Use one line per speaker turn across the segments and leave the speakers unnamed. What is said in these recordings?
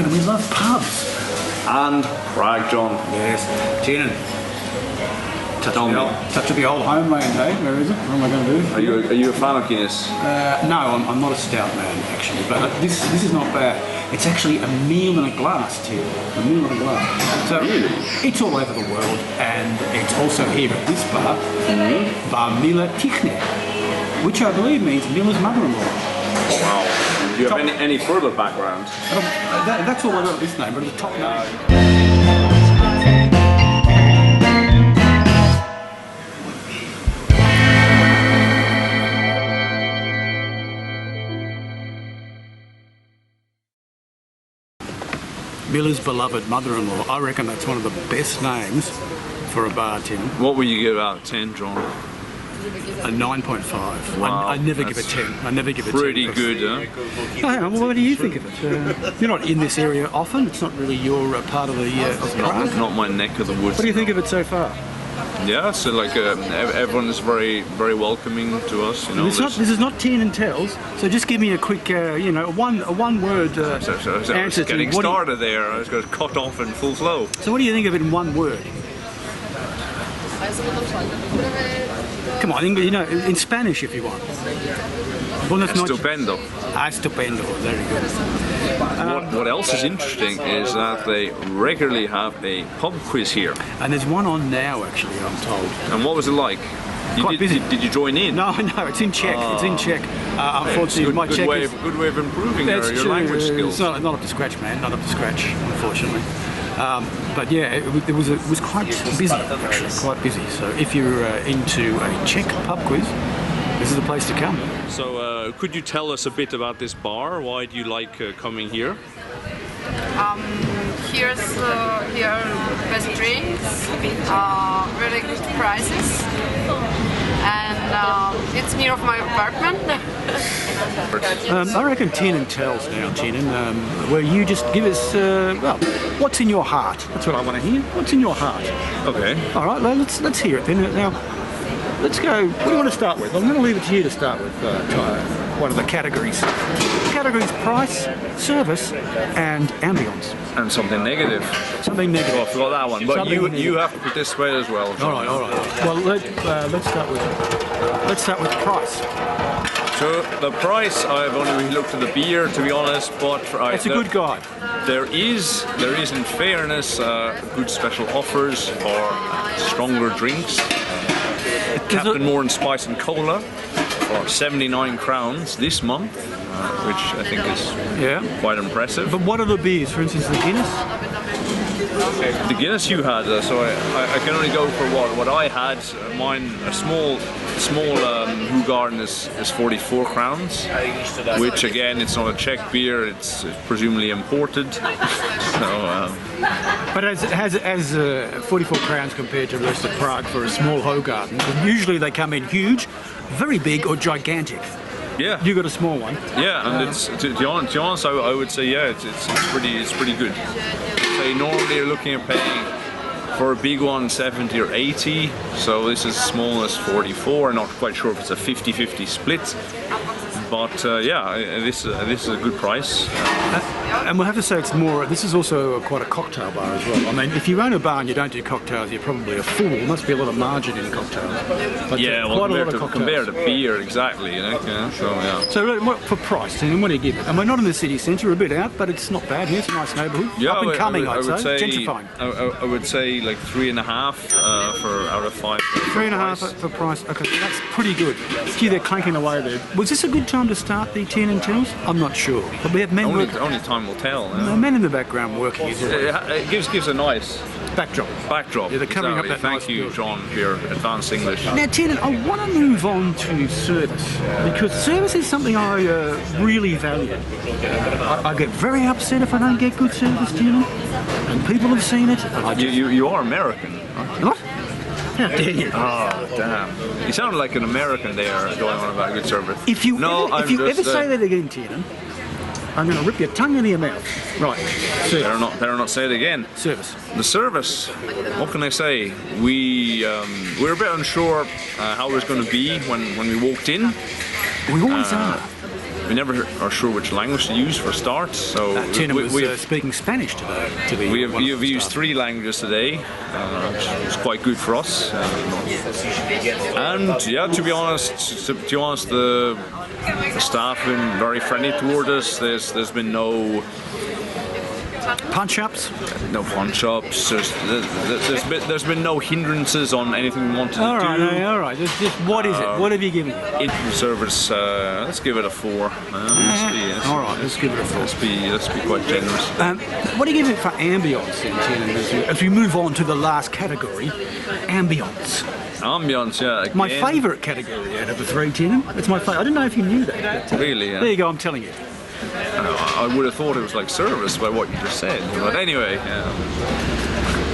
Prague and we love pubs.
And Prague, John.
Yes, Tiernan. Touch of the old homeland, hey? Where is it? What am I going to do?
Are you a fan of Guinness?
No, I'm not a stout man, actually. But this is not bad. It's actually a meal in a glass, Tim. A meal in a glass. So it's all over the world, and it's also here at this bar, Bar Mila Tichne, which I believe means Mila's mother-in-law.
Wow. Do you have any further background?
That's all I got this name, but the top name. Mila's beloved mother-in-law. I reckon that's one of the best names for a bar, Tim.
What will you give out of 10, John?
A 9.5.
Wow,
I never give a 10. I never give a 10.
Pretty good, huh?
Oh, hang on, well, what do you think of it? You're not in this area often. It's not really your part of the of Prague.
Not my neck of the woods.
What do you think of it so far?
Yeah, so like everyone is very welcoming to us. You know,
this is not 10 and tells. So just give me a quick, you know, one word answer.
Getting started there. I was going to cut off in full flow.
So what do you think of it in one word? Come on, you know, in Spanish if you want.
Estupendo.
Estupendo, very good.
What else is interesting is that they regularly have a pub quiz here.
And there's one on now, actually, I'm told.
And what was it like?
Quite busy.
Did you join in?
No, it's in Czech. It's in Czech. Unfortunately, my Czech is...
Good way of improving your language skills.
It's not up to scratch, man. Not up to scratch, unfortunately. But yeah, it was quite busy, actually, quite busy. So if you're into a Czech pub quiz, this is the place to come.
So could you tell us a bit about this bar? Why do you like coming here?
Here best drinks, really good prices, and it's near of my apartment.
I reckon Tiernan tells now, Tiernan, where you just give us, well, what's in your heart? That's what I want to hear. What's in your heart?
Okay.
All right, let's hear it then. Now, let's go. What do you want to start with? I'm going to leave it to you to start with. One of the categories. Categories: price, service, and ambience.
And something negative.
Something negative.
Oh, I forgot that one. But you have to participate as well.
All right. Well, let's start with price.
So the price, I've only really looked at the beer, to be honest, but
it's a good guide.
There is, in fairness, good special offers for stronger drinks. Captain Moran Spice and Cola for 79 crowns this month, which I think is quite impressive.
But what are the beers? For instance, the Guinness?
The Guinness you had, so I can only go for what I had. Mine, a small Hoegaarden is 44 crowns, which again, it's not a Czech beer, it's presumably imported. So,
but as 44 crowns compared to the rest of Prague for a small Hoegaarden, usually they come in huge, very big or gigantic.
Yeah.
You got a small one.
Yeah, and it's to be honest, I would say it's pretty good. So normally you're looking at paying for a big one 70 or 80. So this is small as 44. Not quite sure if it's a 50-50 split. But yeah, this is a good price.
And we'll have to say it's more. This is also quite a cocktail bar as well. I mean, if you own a bar and you don't do cocktails, you're probably a fool. There must be a lot of margin in cocktails. But
yeah, well, compared to beer, exactly. You know. Yeah.
So really, for price, and what do you give it? And we're not in the city centre, we're a bit out, but it's not bad here. It's a nice neighbourhood.
Yeah,
up and coming,
I would say
gentrifying.
I would say like 3.5 for out of 5.
3.5 for price. Okay, so that's pretty good. Gee, they're clanking away there. Was this a good time to start the 10 and 10s? I'm not sure. But we have men.
Only time will tell.
No, men in the background working.
It gives a nice
backdrop.
Yeah,
they're covering up that.
Thank you, John, for your advanced English.
Now, Tiernan, I want to move on to service because service is something I really value. I get very upset if I don't get good service, Tiernan, and people have seen it.
You are American.
What? How dare you?
Oh, damn. You sound like an American there going on about good service.
If you ever say that again, Tiernan, I'm going to rip your tongue in your mouth. Right. Service.
Better not say it again.
Service.
The service. What can I say? We were a bit unsure how it was going to be when we walked in.
We always are.
we never are sure which language to use for a start. So
Tina was
we've
speaking Spanish today. To the
we have used 3 languages today, which is quite good for us. And yeah, to be honest, the staff have been very friendly toward us. There's been no
punch-ups.
No punch-ups. There's been no hindrances on anything we wanted to do.
All right. Just what is it? What have you given it?
In service, let's give it a 4.
All right, let's give it a 4.
Let's be quite generous.
What do you give it for ambience, as we move on to the last category, ambience?
Ambience, yeah. Again.
My favourite category out of the 3, Tina. It's my favourite. I didn't know if you knew that. But,
really? Yeah.
There you go. I'm telling you.
I would have thought it was like service by what you just said, but anyway,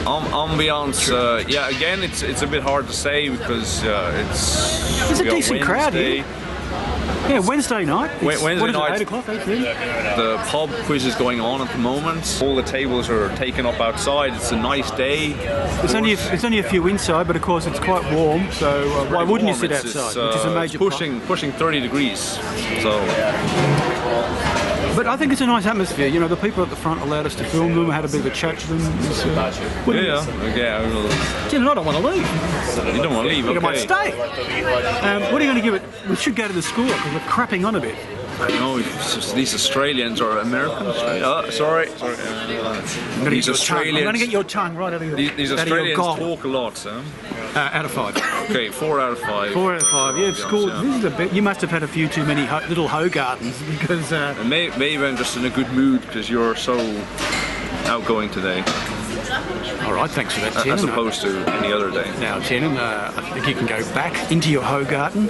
ambiance. Yeah, again, it's a bit hard to say because
it's a decent crowd here. Yeah, Wednesday night.
Wednesday night.
8 o'clock, 8:30.
The pub quiz is going on at the moment. All the tables are taken up outside. It's a nice day.
It's only a few inside, but of course it's quite warm. So why wouldn't you sit outside? Which is a major
pushing 30 degrees. So.
But I think it's a nice atmosphere. You know, the people at the front allowed us to film them. Had a bit of a chat to them.
Yeah.
Tina, I don't want to leave.
You don't want to leave.
You
Okay.
might stay. What are you going to give it? We should go to the score because we're crapping on a bit.
No, these Australians or Americans. Sorry.
I'm going to get your tongue right out of your
These
out of your
Australians
gob.
talk a lot, Sam.
Out of 5.
Okay, 4 out of 5.
4 out of 5. Yeah, scored.
Yeah.
This is a bit. You must have had a few too many little hoe gardens because.
Maybe I'm just in a good mood because you're so outgoing today,
All right, thanks for that, Tina.
as opposed to any other day.
Now, Tina, I think you can go back into your hoe garden.